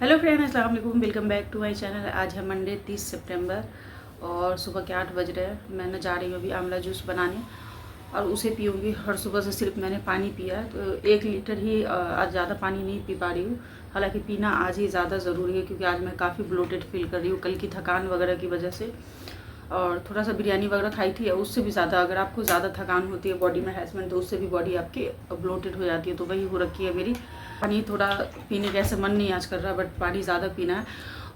Hello friend, अस्सलाम वालेकुम। Welcome back to my channel. आज है मंडे 30 सितंबर और सुबह के 8 बज रहे हैं। मैं जा रही हूँ अभी आंवला जूस बनाने और उसे पीऊँगी। हर सुबह से सिर्फ मैंने पानी पिया है, तो 1 लीटर ही आज ज़्यादा पानी नहीं पी पा रही हूँ। हालांकि पीना आज ही ज़्यादा ज़रूरी है क्योंकि आज मैं काफ़ी ब्लोटेड फील कर रही हूँ कल की थकान वगैरह की वजह से, और थोड़ा सा बिरयानी वगैरह खाई थी। उससे भी ज़्यादा अगर आपको ज़्यादा थकान होती है बॉडी में हैरेसमेंट, तो उससे भी बॉडी आपकी ब्लोटेड हो जाती है। तो वही हो रखी है मेरी। पानी थोड़ा पीने का ऐसे मन नहीं आज कर रहा, बट पानी ज़्यादा पीना है।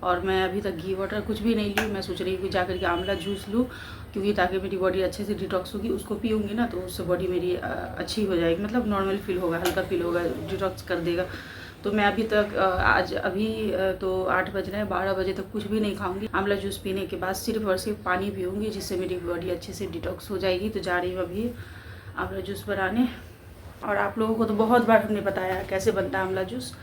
और मैं अभी तक घी वाटर कुछ भी नहीं ली। मैं सोच रही हूँ कि जाकर के आंवला जूस लूँ, क्योंकि ताकि मेरी बॉडी अच्छे से डिटॉक्स होगी। उसको पीऊँगी ना तो उससे बॉडी मेरी अच्छी हो जाएगी, मतलब नॉर्मल फील होगा, हल्का फील होगा, डिटॉक्स कर देगा। तो मैं अभी तक आज अभी तो 8 बज रहे हैं, 12 बजे तक कुछ भी नहीं खाऊंगी। आंवला जूस पीने के बाद सिर्फ और सिर्फ पानी पीऊँगी, जिससे मेरी बॉडी अच्छे से डिटॉक्स हो जाएगी। तो जा रही हूँ अभी आंवला जूस बनाने। और आप लोगों को तो बहुत बार हमने बताया कैसे बनता है आंवला जूस।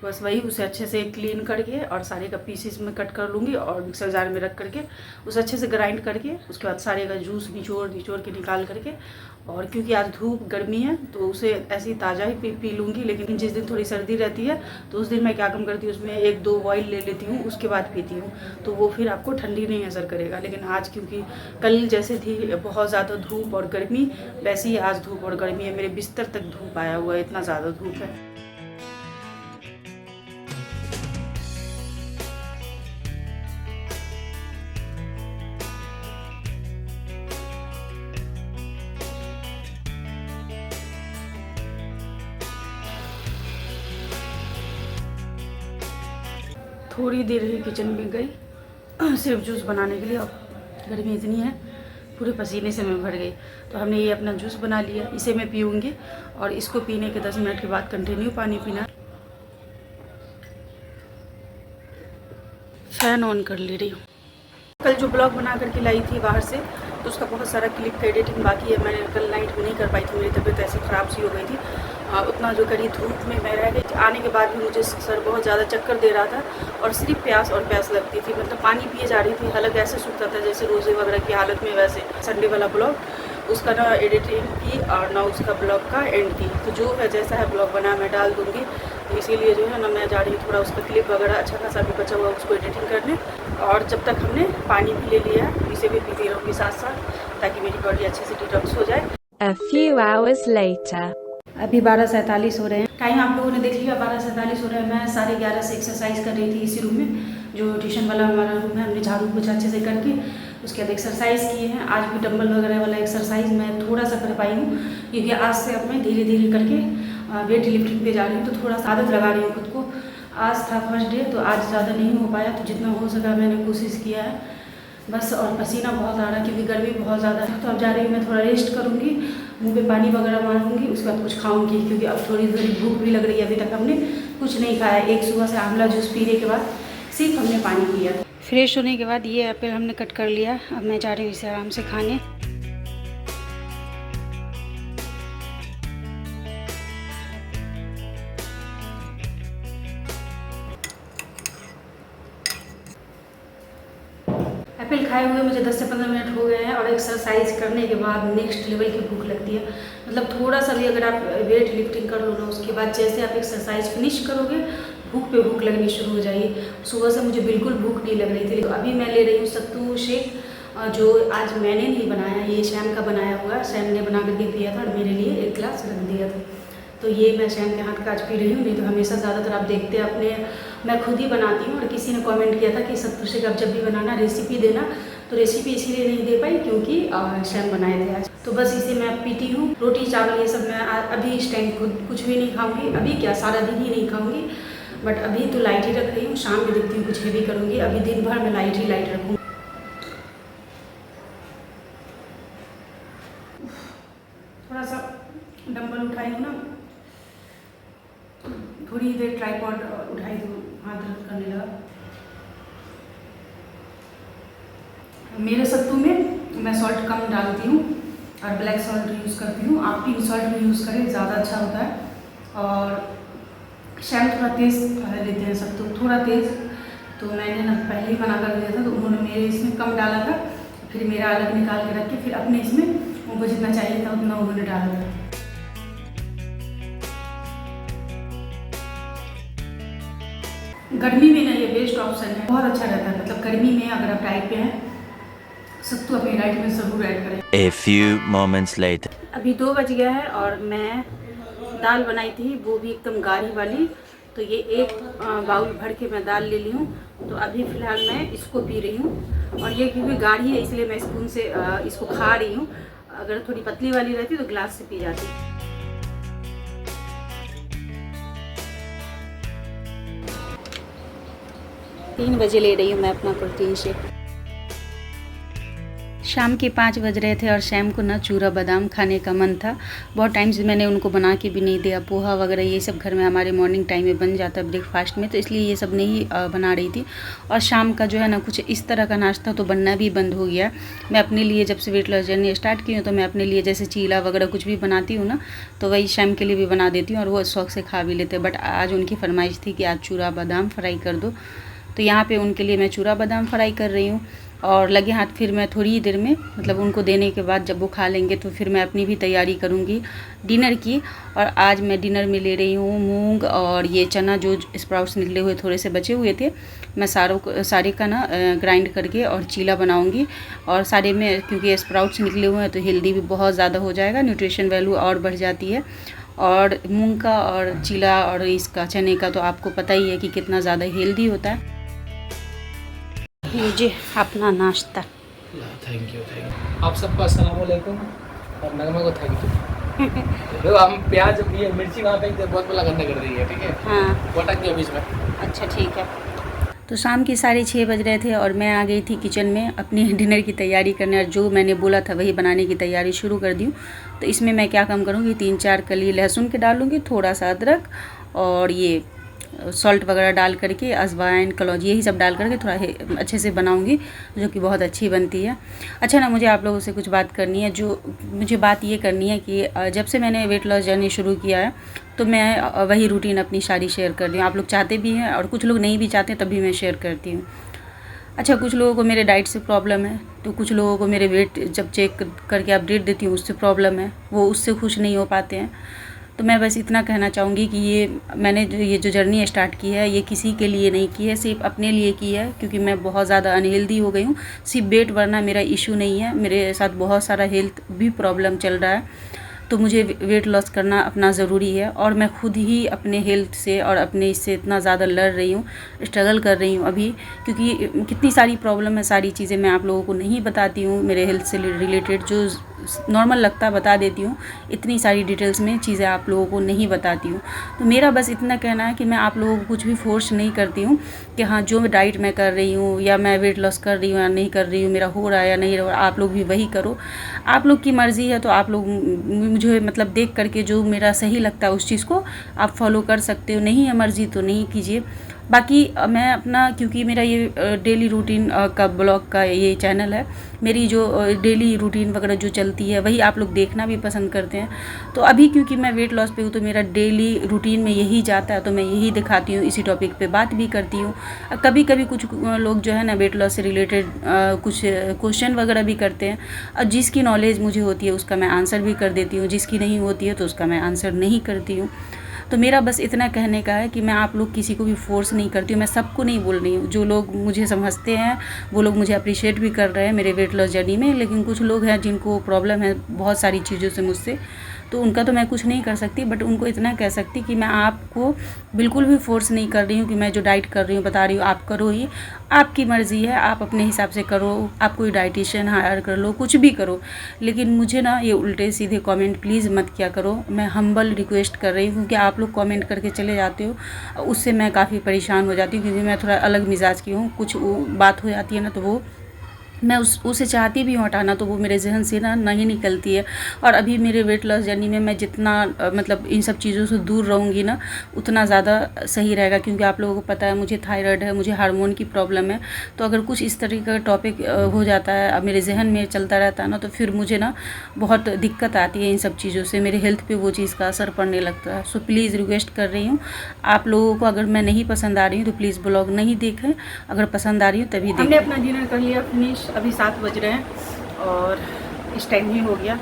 बस वही, उसे अच्छे से क्लीन करके और सारे का पीसेस में कट कर लूँगी और मिक्सर जार में रख करके उसे अच्छे से ग्राइंड करके उसके बाद सारे का जूस निचोड़ के निकाल करके, और क्योंकि आज धूप गर्मी है तो उसे ऐसे ही ताज़ा ही पी लूँगी। लेकिन जिस दिन थोड़ी सर्दी रहती है तो उस दिन मैं क्या काम करती हूँ, उसमें 1-2 बॉयल ले लेती हूँ, उसके बाद पीती हूँ। तो वो फिर आपको ठंडी नहीं असर करेगा। लेकिन आज क्योंकि कल जैसे थी बहुत ज़्यादा धूप और गर्मी, वैसे ही आज धूप और गर्मी है। मेरे बिस्तर तक धूप आया हुआ है, इतना ज़्यादा धूप है। थोड़ी देर ही किचन में गई सिर्फ जूस बनाने के लिए, और गर्मी इतनी है पूरे पसीने से मैं भर गई। तो हमने ये अपना जूस बना लिया, इसे मैं पीऊँगी और इसको पीने के 10 मिनट के बाद कंटिन्यू पानी पीना। फ़ैन ऑन कर ले रही हूँ। कल जो ब्लॉग बना करके लाई थी बाहर से, तो उसका बहुत सारा क्लिप का एडिटिंग बाकी है। मैंने कल नाइट में नहीं कर पाई थी, मेरी तबीयत ऐसी ख़राब सी हो गई थी। उतना जो करी धूप में मैं रह गई। आने के बाद भी मुझे सर बहुत ज़्यादा चक्कर दे रहा था और सिर्फ प्यास लगती थी, मतलब पानी पिए जा रही थी। हालत ऐसे सूखता था जैसे रोज़े वगैरह की हालत में। वैसे संडे वाला ब्लॉग उसका ना एडिटिंग की और ना उसका ब्लॉग का एंड की। तो जो है जैसा है ब्लॉग बना मैं डाल दूँगी। तो इसीलिए जो है ना मैं जा रही हूँ थोड़ा उसका क्लिप वगैरह अच्छा खासा भी बचा हुआ उसको एडिटिंग करने। और जब तक हमने पानी भी ले लिया है, इसे भी पीती रहूँगी साथ साथ, ताकि मेरी बॉडी अच्छे से डिटॉक्स हो जाए। A few hours later. अभी 12:47 हो रहे हैं। टाइम आप लोगों ने देख लिया, 12:47 हो रहे हैं। मैं 11:30 से एक्सरसाइज कर रही थी इसी रूम में, जो ट्यूशन वाला हमारा रूम है। हमने झाड़ू पोछा अच्छे से करके उसके बाद एक्सरसाइज किए हैं। आज भी डंबल वगैरह वाला एक्सरसाइज मैं थोड़ा सा कर पाई हूँ, क्योंकि आज से अब मैं धीरे धीरे करके वेट लिफ्टिंग पे जा रही हूँ। तो थोड़ा सा आदत लगा रही हूँ खुद को। आज था फर्स्ट डे तो आज ज़्यादा नहीं हो पाया, तो जितना हो सका मैंने कोशिश किया है बस। और पसीना बहुत आ रहा है क्योंकि गर्मी बहुत ज़्यादा है। तो अब जा रही हूँ मैं थोड़ा रेस्ट करूँगी, मुँह पे पानी वगैरह मारूंगी, उसके बाद कुछ खाऊंगी, क्योंकि अब थोड़ी थोड़ी भूख भी लग रही है। अभी तक हमने कुछ नहीं खाया। एक सुबह से आंवला जूस पीने के बाद सिर्फ हमने पानी पिया। फ्रेश होने के बाद ये एप्पल हमने कट कर लिया। अब मैं जा रही हूँ इसे आराम से खाने। एप्पल खाए हुए मुझे 10 से 15 मिनट हो गए हैं, और एक्सरसाइज करने के बाद नेक्स्ट लेवल की भूख लगती है। मतलब थोड़ा सा भी अगर आप वेट लिफ्टिंग कर लो ना, उसके बाद जैसे आप एक्सरसाइज फिनिश करोगे भूख पे भूख लगनी शुरू हो जाएगी। सुबह से मुझे बिल्कुल भूख नहीं लग रही थी। तो अभी मैं ले रही हूँ सत्तू शेक, जो आज मैंने नहीं बनाया, ये शैम का बनाया हुआ। शैम ने बना करके दिया था और मेरे लिए 1 गिलास रख दिया था। तो ये मैं शैम के हाथ का आज पी रही हूँ। नहीं तो हमेशा ज़्यादातर आप देखते हैं अपने, मैं खुद ही बनाती हूँ। और किसी ने कमेंट किया था कि सत्तू शेक आप जब भी बनाना रेसिपी देना, तो रेसिपी इसीलिए नहीं दे पाई क्योंकि शैम बनाए थे आज। तो बस इसे मैं पीती हूँ। रोटी चावल ये सब मैं अभी इस टाइम खुद कुछ भी नहीं खाऊंगी। अभी क्या, सारा दिन ही नहीं खाऊंगी, बट अभी तो लाइट ही रख रही हूँ। शाम में देखती हूँ कुछ हेवी करूँगी। अभी दिन भर मैं लाइट रखूँगी। थोड़ा सा डंबल उठाई हूँ ना, थोड़ी देर ट्राइपॉड उठाई तो हाथ दर्द करने लगा। मेरे सत्तू में मैं सॉल्ट कम डालती हूँ और ब्लैक सॉल्ट यूज़ करती हूँ। आप पिंक सॉल्ट भी यूज़ करें, ज़्यादा अच्छा होता है। और शैम थोड़ा तेज़ लेते हैं सत्तू, थोड़ा तेज़। तो मैंने ना पहले ही मना कर दिया था, तो उन्होंने मेरे इसमें कम डाला था। फिर मेरा अलग निकाल के रख के फिर अपने इसमें उनको जितना चाहिए था उतना उन्होंने डाला था। गर्मी में ना ये बेस्ट ऑप्शन है, बहुत अच्छा रहता है। मतलब गर्मी में अगर आप डाइट पे हैं, सत्तू अपनी डाइट में ज़रूर ऐड करें। A few moments later. अभी 2 बज गया है और मैं दाल बनाई थी, वो भी एकदम गाढ़ी वाली। तो ये एक बाउल भर के मैं दाल ले ली हूँ। तो अभी फ़िलहाल मैं इसको पी रही हूँ, और ये क्योंकि गाढ़ी है इसलिए मैं स्पून से इसको खा रही हूँ। अगर थोड़ी पतली वाली रहती तो ग्लास से पी जाती। 3 बजे ले रही हूँ मैं अपना प्रोटीन शेक। शाम के 5 बज रहे थे और शैम को ना चूरा बादाम खाने का मन था। बहुत टाइम से मैंने उनको बना के भी नहीं दिया। पोहा वगैरह ये सब घर में हमारे मॉर्निंग टाइम में बन जाता है ब्रेकफास्ट में, तो इसलिए ये सब नहीं बना रही थी। और शाम का जो है ना कुछ इस तरह का नाश्ता तो बनना भी बंद हो गया। मैं अपने लिए जब से वेट लॉस जर्नी स्टार्ट की हूँ तो मैं अपने लिए जैसे चीला वगैरह कुछ भी बनाती हूँ ना, तो वही शैम के लिए भी बना देती हूँ और वो शौक से खा भी लेते हैं। बट आज उनकी फरमाइश थी कि आज चूरा बादाम फ्राई कर दो, तो यहाँ पे उनके लिए मैं चूरा बादाम फ्राई कर रही हूँ। और लगे हाथ फिर मैं थोड़ी ही देर में, मतलब उनको देने के बाद जब वो खा लेंगे तो फिर मैं अपनी भी तैयारी करूँगी डिनर की। और आज मैं डिनर में ले रही हूँ मूंग और ये चना, जो स्प्राउट्स निकले हुए थोड़े से बचे हुए थे, मैं सारे का ना ग्राइंड करके और चीला बनाऊँगी। और सारे में क्योंकि स्प्राउट्स निकले हुए हैं तो हेल्दी भी बहुत ज़्यादा हो जाएगा, न्यूट्रिशन वैल्यू और बढ़ जाती है। और मूंग का और चीला और इसका चने का तो आपको पता ही है कि कितना ज़्यादा हेल्दी होता है। लीजिए अपना नाश्ता। थैंक यू आप सबको अस्सलाम वालेकुम और नगमा को थैंक यू। देखो हम प्याज ये मिर्ची वहाँ पे बहुत बड़ा गंदा कर रही है, ठीक है? हाँ, पटक दिया बीच में। अच्छा ठीक है। तो शाम के 6:30 बज रहे थे और मैं आ गई थी किचन में अपनी डिनर की तैयारी करने, और जो मैंने बोला था वही बनाने की तैयारी शुरू कर दी हूँ। तो इसमें मैं क्या काम करूँगी, 3-4 कली लहसुन के डालूँगी, थोड़ा सा अदरक और ये सॉल्ट वगैरह डाल करके, अजवाइन, कलौंजी यही सब डाल करके थोड़ा अच्छे से बनाऊंगी, जो कि बहुत अच्छी बनती है। अच्छा ना, मुझे आप लोगों से कुछ बात करनी है। जो मुझे बात ये करनी है कि जब से मैंने वेट लॉस जर्नी शुरू किया है तो मैं वही रूटीन अपनी सारी शेयर कर रही हूँ। आप लोग चाहते भी हैं और कुछ लोग नहीं भी चाहते, तभी मैं शेयर करती हूँ। अच्छा, कुछ लोगों को मेरे डाइट से प्रॉब्लम है, तो कुछ लोगों को मेरे वेट जब चेक करके अपडेट देती हूँ उससे प्रॉब्लम है, वो उससे खुश नहीं हो पाते हैं। तो मैं बस इतना कहना चाहूँगी कि मैंने ये जो जर्नी स्टार्ट की है ये किसी के लिए नहीं की है, सिर्फ अपने लिए की है, क्योंकि मैं बहुत ज़्यादा अनहेल्दी हो गई हूँ। सिर्फ वेट बढ़ना मेरा इशू नहीं है, मेरे साथ बहुत सारा हेल्थ भी प्रॉब्लम चल रहा है। तो मुझे वेट लॉस करना अपना ज़रूरी है, और मैं खुद ही अपने हेल्थ से और अपने इससे इतना ज़्यादा लड़ रही हूँ, स्ट्रगल कर रही हूँ अभी, क्योंकि कितनी सारी प्रॉब्लम है, सारी चीज़ें मैं आप लोगों को नहीं बताती हूँ। मेरे हेल्थ से रिलेटेड जो नॉर्मल लगता बता देती हूँ, इतनी सारी डिटेल्स में चीज़ें आप लोगों को नहीं बताती हूँ। तो मेरा बस इतना कहना है कि मैं आप लोगों को कुछ भी फोर्स नहीं करती हूँ कि हाँ जो डाइट मैं कर रही हूँ या मैं वेट लॉस कर रही हूँ या नहीं कर रही हूँ, मेरा हो रहा है या नहीं हो रहा, आप लोग भी वही करो। आप लोग की मर्ज़ी है, तो आप लोग मुझे मतलब देख करके जो मेरा सही लगता है उस चीज़ को आप फॉलो कर सकते हो, नहीं है मर्ज़ी तो नहीं कीजिए। बाकी मैं अपना, क्योंकि मेरा ये डेली रूटीन का ब्लॉग का ये चैनल है, मेरी जो डेली रूटीन वगैरह जो चलती है वही आप लोग देखना भी पसंद करते हैं। तो अभी क्योंकि मैं वेट लॉस पे हूँ तो मेरा डेली रूटीन में यही जाता है, तो मैं यही दिखाती हूँ, इसी टॉपिक पे बात भी करती हूँ। कभी कभी कुछ लोग जो है ना वेट लॉस से रिलेटेड कुछ क्वेश्चन वगैरह भी करते हैं, और जिसकी नॉलेज मुझे होती है उसका मैं आंसर भी कर देती हूँ, जिसकी नहीं होती है तो उसका मैं आंसर नहीं करती हूँ। तो मेरा बस इतना कहने का है कि मैं आप लोग किसी को भी फोर्स नहीं करती हूँ, मैं सबको नहीं बोल रही हूँ। जो लोग मुझे समझते हैं वो लोग मुझे अप्रिशिएट भी कर रहे हैं मेरे वेट लॉस जर्नी में, लेकिन कुछ लोग हैं जिनको प्रॉब्लम है बहुत सारी चीज़ों से मुझसे, तो उनका तो मैं कुछ नहीं कर सकती। बट उनको इतना कह सकती कि मैं आपको बिल्कुल भी फोर्स नहीं कर रही हूँ कि मैं जो डाइट कर रही हूँ बता रही हूँ आप करो ही, आपकी मर्ज़ी है, आप अपने हिसाब से करो, आप कोई डाइटिशियन हायर कर लो, कुछ भी करो, लेकिन मुझे ना ये उल्टे सीधे कमेंट प्लीज़ मत किया करो। मैं हम्बल रिक्वेस्ट कर रही हूँ, क्योंकि आप लोग कमेंट करके चले जाते हो, उससे मैं काफ़ी परेशान हो जाती हूँ, क्योंकि मैं थोड़ा अलग मिजाज की हूँ। कुछ बात हो जाती है ना तो वो मैं उसे चाहती भी हूँ हटाना, तो वो मेरे जहन से ना नहीं निकलती है। और अभी मेरे वेट लॉस जर्नी में मैं जितना मतलब इन सब चीज़ों से दूर रहूँगी ना उतना ज़्यादा सही रहेगा, क्योंकि आप लोगों को पता है मुझे थायराइड है, मुझे हार्मोन की प्रॉब्लम है। तो अगर कुछ इस तरीके का टॉपिक हो जाता है, अब मेरे जहन में चलता रहता है ना, तो फिर मुझे ना बहुत दिक्कत आती है इन सब चीज़ों से, मेरे हेल्थ पर वो चीज़ का असर पड़ने लगता है। सो प्लीज़ रिक्वेस्ट कर रही हूँ आप लोगों को, अगर मैं नहीं पसंद आ रही हूँ तो प्लीज़ ब्लॉग नहीं देखें, अगर पसंद आ रही हूँ तभी देखें। हमने अपना डिनर कर लिया फिनिश, अभी 7 बज रहे हैं और इस टाइम ही हो गया,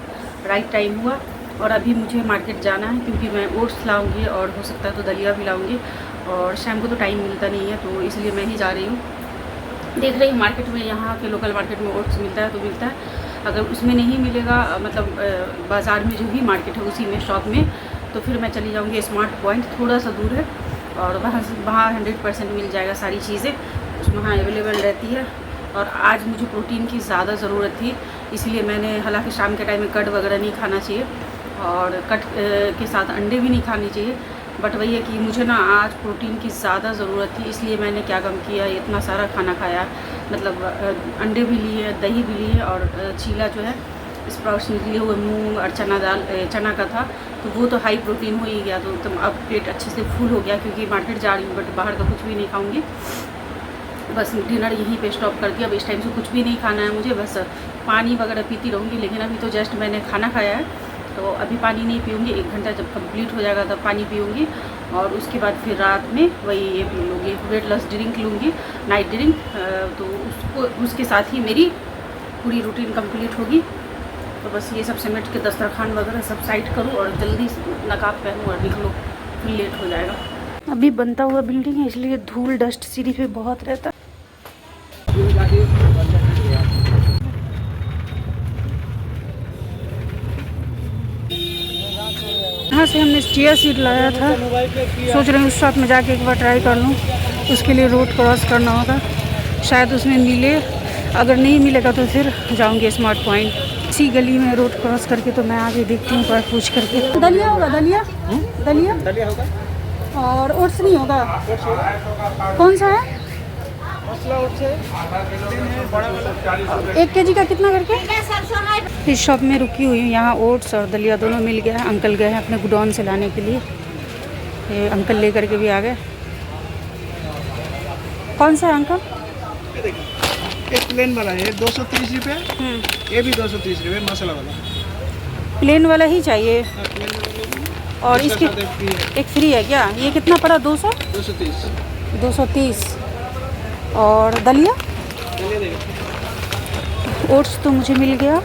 राइट टाइम हुआ। और अभी मुझे मार्केट जाना है, क्योंकि मैं ओट्स लाऊंगी और हो सकता है तो दलिया भी लाऊंगी। और शाम को तो टाइम मिलता नहीं है, तो इसलिए मैं ही जा रही हूँ। देख रही हूँ मार्केट में, यहाँ के लोकल मार्केट में ओट्स मिलता है तो मिलता है, अगर उसमें नहीं मिलेगा मतलब बाज़ार में जो भी मार्केट है उसी में शॉप में, तो फिर मैं चली जाऊँगी स्मार्ट पॉइंट, थोड़ा सा दूर है और वहाँ 100% मिल जाएगा सारी चीज़ें, उसमें वहाँ अवेलेबल रहती है। और आज मुझे प्रोटीन की ज़्यादा ज़रूरत थी, इसलिए मैंने, हालांकि शाम के टाइम में कट वगैरह नहीं खाना चाहिए और कट के साथ अंडे भी नहीं खाने चाहिए, बट वही है कि मुझे ना आज प्रोटीन की ज़्यादा ज़रूरत थी, इसलिए मैंने क्या कम किया, इतना सारा खाना खाया, मतलब अंडे भी लिए, दही भी लिए और चीला जो है स्प्राउट्स निकले हुए मूंग और चना का था, तो वो तो हाई प्रोटीन हो ही गया, तो एकदम अब पेट अच्छे से फुल हो गया, क्योंकि मार्केट जा रही हूँ बट बाहर का कुछ भी नहीं खाऊँगी। बस डिनर यहीं पे स्टॉप कर दिया, अब इस टाइम से कुछ भी नहीं खाना है मुझे, बस पानी वगैरह पीती रहूँगी। लेकिन अभी तो जस्ट मैंने खाना खाया है, तो अभी पानी नहीं पीऊँगी, 1 घंटा जब कंप्लीट हो जाएगा तब पानी पीऊँगी और उसके बाद फिर रात में वही ये पी लूँगी, वेट लॉस ड्रिंक लूँगी, नाइट ड्रिंक, तो उसके साथ ही मेरी पूरी रूटीन कंप्लीट होगी। तो बस ये सब समेट के दस्तरखान वगैरह सब साइड करूँ और जल्दी नकाब पहनूँ और निकलूँ, फिर लेट हो जाएगा। अभी बनता हुआ बिल्डिंग है, इसलिए धूल डस्ट सीढ़ी पे बहुत रहता है। यहाँ से हमने चिया सीड लाया था, सोच रहे हैं उस शॉप में जाके एक बार ट्राई कर लूँ। उसके लिए रोड क्रॉस करना होगा, शायद उसमें मिले, अगर नहीं मिलेगा तो फिर जाऊँगी स्मार्ट पॉइंट। इसी गली में रोड क्रॉस करके तो मैं आगे देखती हूँ, पर पूछ करके। दलिया होगा, दलिया दलिया होगा और ओट्स नहीं होगा। कौन सा है? 1 kg का कितना करके? इस शॉप में रुकी हुई हूँ, यहाँ ओट्स और दलिया दोनों मिल गया है। अंकल गए हैं अपने गुडौन से लाने के लिए, ये अंकल लेकर के भी आ गए। कौन सा है अंकल? एक प्लेन वाला है 230 रुपये, ये भी 230 रुपये मसाला वाला। प्लेन वाला ही चाहिए। प्लेन वाला और इसके एक फ्री है क्या? ये कितना पड़ा? 230। और दलिया? ओट्स तो मुझे मिल गया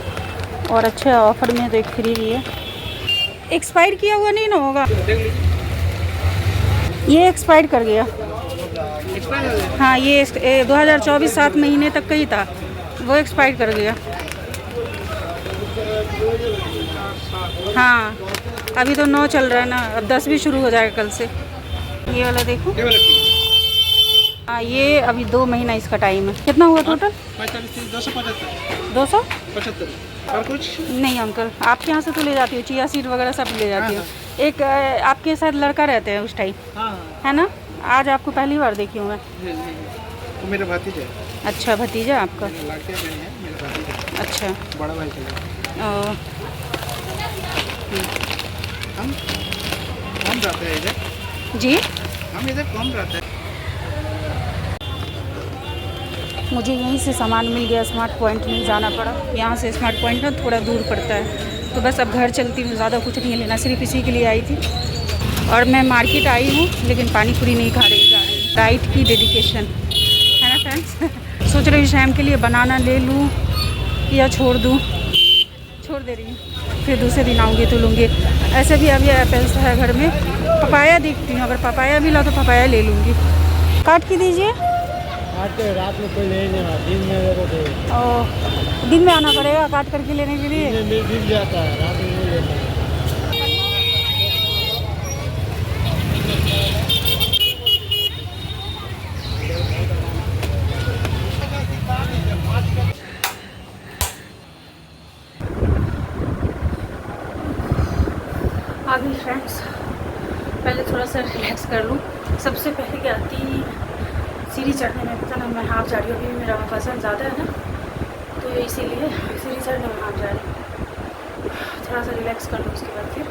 और अच्छा ऑफर में तो एक फ्री भी है। एक्सपायर किया हुआ नहीं ना होगा? ये एक्सपायर कर गया। हाँ, ये 2024 7 महीने तक का ही था, वो एक्सपायर कर गया। हाँ, अभी तो 9 चल रहा है ना, अब 10 भी शुरू हो जाएगा कल से। ये वाला देखो। हाँ, ये अभी 2 महीना इसका टाइम है। कितना हुआ टोटल? 275 और कुछ नहीं अंकल, आपके यहाँ से तो ले जाती हो, चिया सीड वगैरह सब ले जाती हो। एक आपके साथ लड़का रहते हैं उस टाइम, है ना? आज आपको पहली बार देखी हूँ मैं। वो मेरा भतीजा है। अच्छा, भतीजा आपका? लड़के नहीं है, मेरा भतीजा। अच्छा, बड़ा भाई का। हम रहते हैं इधर जी, हम इधर कम रहते हैं। मुझे यहीं से सामान मिल गया, स्मार्ट पॉइंट में जाना पड़ा। यहाँ से स्मार्ट पॉइंट ना थोड़ा दूर पड़ता है, तो बस अब घर चलती हूँ, ज़्यादा कुछ नहीं लेना, सिर्फ इसी के लिए आई थी। और मैं मार्केट आई हूँ लेकिन पानी पूरी नहीं खा रही, डाइट की डेडिकेशन है ना फ्रेंड्स। सोच रही हूँ शाम के लिए बनाना ले लूँ या छोड़ दूँ, छोड़ दे रही हूँ, फिर दूसरे दिन आऊँगी तो लूँगी। ऐसे भी अभी एप्पल्स है घर में, पपाया देखती हूँ, अगर पपाया मिला तो पपाया ले लूँगी। काट के दीजिए। रात में कोई ले लेना, दिन में और दिन में आना पड़ेगा काट करके लेने के लिए। मिल जाता है, रात में नहीं लेता है। आगे फ्रेंड्स, पहले थोड़ा सा रिलैक्स कर लूँ। सबसे पहले क्या आती सीढ़ी चढ़ने में, पता ना मैं हाफ जा रही हूँ, अभी मेरा वजन ज़्यादा है ना, तो इसीलिए सीढ़ी चढ़ने में हाफ जा रही हूँ। थोड़ा सा रिलैक्स कर लूँ, उसके बाद फिर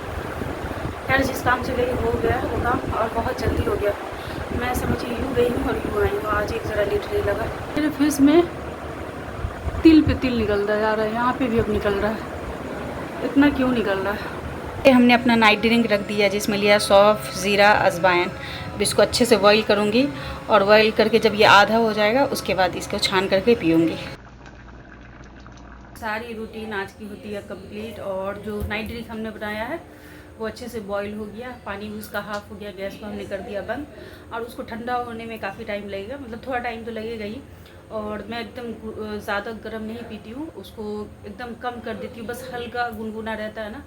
खैर जिस काम से गई हो गया वो काम, और बहुत जल्दी हो गया। मैं समझिए यूँ गई हूँ और यूँ आई हूँ, आज एक ज़रा लेट नहीं लगा। मेरे फेस में तिल पे तिल निकलता जा रहा है, यहाँ पे भी अब निकल रहा है। इतना क्यों निकल रहा है? हमने अपना नाइट ड्रिंक रख दिया, जिसमें लिया सौंफ, ज़ीरा, अजवाइन। अब इसको अच्छे से बॉईल करूँगी, और बॉईल करके जब ये आधा हो जाएगा उसके बाद इसको छान करके पीऊँगी। सारी रूटीन आज की होती है कंप्लीट, और जो नाइट ड्रिंक हमने बनाया है वो अच्छे से बॉईल हो गया, पानी भी उसका हाफ़ हो गया, गैस को हमने कर दिया बंद। और उसको ठंडा होने में काफ़ी टाइम लगेगा, मतलब थोड़ा टाइम तो लगेगा ही। और मैं एकदम ज़्यादा गर्म नहीं पीती हूँ, उसको एकदम कम कर देती हूँ, बस हल्का गुनगुना रहता है ना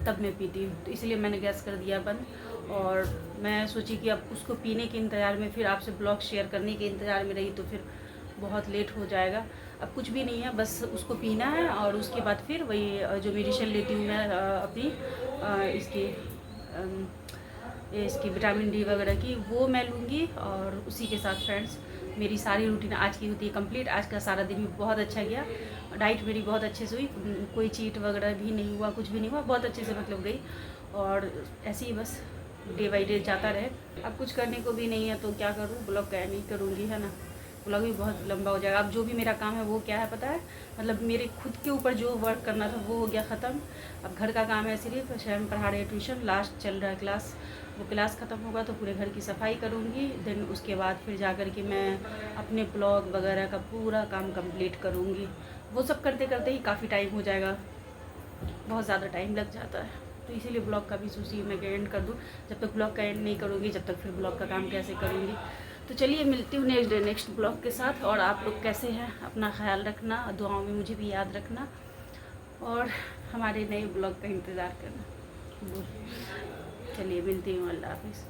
तब मैं पीती हूँ। तो इसलिए मैंने गैस कर दिया बंद। और मैं सोची कि अब उसको पीने के इंतज़ार में, फिर आपसे ब्लॉग शेयर करने के इंतज़ार में रही तो फिर बहुत लेट हो जाएगा। अब कुछ भी नहीं है, बस उसको पीना है और उसके बाद फिर वही जो मेडिसिन लेती हूँ मैं अपनी इसकी विटामिन डी वगैरह की, वो मैं लूँगी। और उसी के साथ फ्रेंड्स मेरी सारी रूटीन आज की होती है कंप्लीट। आज का सारा दिन भी बहुत अच्छा गया, डाइट मेरी बहुत अच्छे से हुई, कोई चीट वगैरह भी नहीं हुआ, कुछ भी नहीं हुआ, बहुत अच्छे से मतलब गई। और ऐसे ही बस डे बाई डे जाता रहे। अब कुछ करने को भी नहीं है तो क्या करूँ, ब्लॉग क्या नहीं करूँगी, है ना। ब्लॉग भी बहुत लंबा हो जाएगा। अब जो भी मेरा काम है वो क्या है पता है, मतलब मेरे खुद के ऊपर जो वर्क करना था वो हो गया ख़त्म। अब घर का काम है सिर्फ, स्वयं पढ़ा रहे ट्यूशन, लास्ट चल रहा है क्लास, वो क्लास ख़त्म होगा तो पूरे घर की सफाई करूँगी। देन उसके बाद फिर जा कर के मैं अपने ब्लॉग वगैरह का पूरा काम कंप्लीट करूँगी। वो सब करते करते ही काफ़ी टाइम हो जाएगा, बहुत ज़्यादा टाइम लग जाता है। तो इसीलिए ब्लॉग का भी सोची मैं एंड कर दूँ। जब तक ब्लॉग का एंड नहीं करूँगी जब तक फिर ब्लॉग का काम कैसे करूँगी। तो चलिए मिलती हूँ नेक्स्ट ब्लॉग के साथ। और आप लोग कैसे हैं, अपना ख्याल रखना, दुआओं में मुझे भी याद रखना और हमारे नए ब्लॉग का इंतज़ार करना। चलिए मिलती हूँ, अल्लाह हाफिज़।